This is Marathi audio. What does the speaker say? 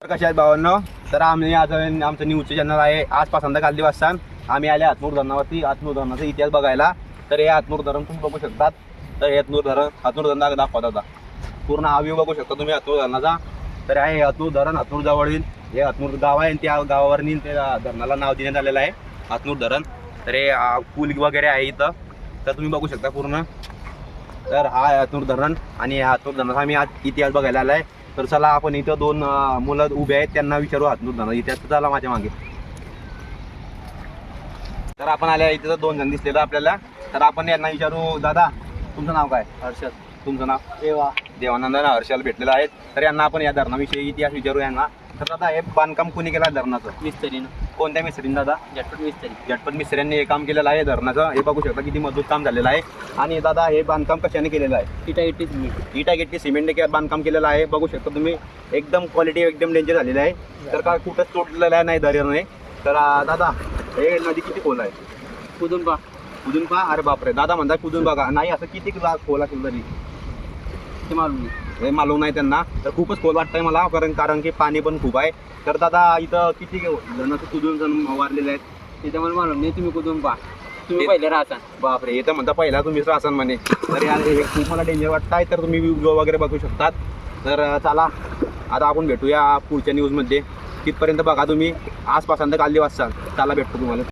कशा आहेत भावांनो? तर आम्ही आज आमचं न्यूजचं चॅनल आहे आजपासून काल दिवसां आम्ही आले हातनूर धरणावरती. हातनूर धरणाचा इतिहास बघायला. तर हे हातनूर धरण तुम्ही बघू शकतात. तर हे हातनूर धरण दाखवत होता पूर्ण हा व्ह्यू बघू शकता तुम्ही हातनूर धरणाचा. तर आहे हातनूर धरण हातनूर जवळील हे हातनूर गाव आहे. त्या गावावर ते धरणाला नाव देण्यात आलेलं आहे हातनूर धरण. तर हे पूल वगैरे आहे इथं. तर तुम्ही बघू शकता पूर्ण. तर हा हातनूर धरण आणि हातनूर धरणाचा आम्ही आज इतिहास बघायला आलाय. तर चला आपण इथं दोन मुलं उभे आहेत त्यांना विचारू हातनूर धरण इतिहास. चला माझ्या मागे. तर आपण आल्या इथं दोन जण दिसलेलं आपल्याला. तर आपण यांना विचारू, दादा तुमचं नाव काय? हर्षद. तुमचं नाव? देवानंद हर्षल भेटलेलं आहेत. तर यांना आपण या धरणाविषयी इतिहास विचारू यांना. तर दादा हे बांधकाम कोणी केलं धरणाचं? मिस्त्रीनं. कोणत्या मिस्त्रीनं दादा? झटपट मिस्त्री. झटपट मिस्त्र्यांनी हे काम केलेलं आहे धरणाचं. हे बघू शकता किती मजबूत काम झालेलं आहे. आणि दादा हे बांधकाम कशाने केलेलं आहे? इटा सिमेंट बांधकाम केलेलं आहे. बघू शकता तुम्ही एकदम क्वालिटी एकदम डेंजर झालेलं आहे. तर काय कुठंच तोडलेलं नाही धरणाने. तर दादा हे नदी किती खोल आहे? कुदून पहा. अरे बापरे, दादा म्हणतात कुदून बघा. नाही असं किती खोल असेल तरी ते मालूम नाही. हे मालूम नाही त्यांना. तर खूपच खोल वाटतंय मला कारण की पाणी पण खूप आहे. तर दादा इथं किती जणांचं कुदून जण वारलेले आहेत? तिथे मला मालूम नाही. तुम्ही कुदून पहा. तुम्ही पहिले राहता. बापरे, हे तर म्हणता पहिला तुम्हीच असाल म्हणे. तर हे खूप मला डेंजर वाटतंय. तर तुम्ही व्हिडिओ वगैरे बघू शकतात. तर चला आता आपण भेटूया पुढच्या न्यूजमध्ये. तिथपर्यंत बघा तुम्ही आजपासून काल दिवस चला भेटतो तुम्हाला.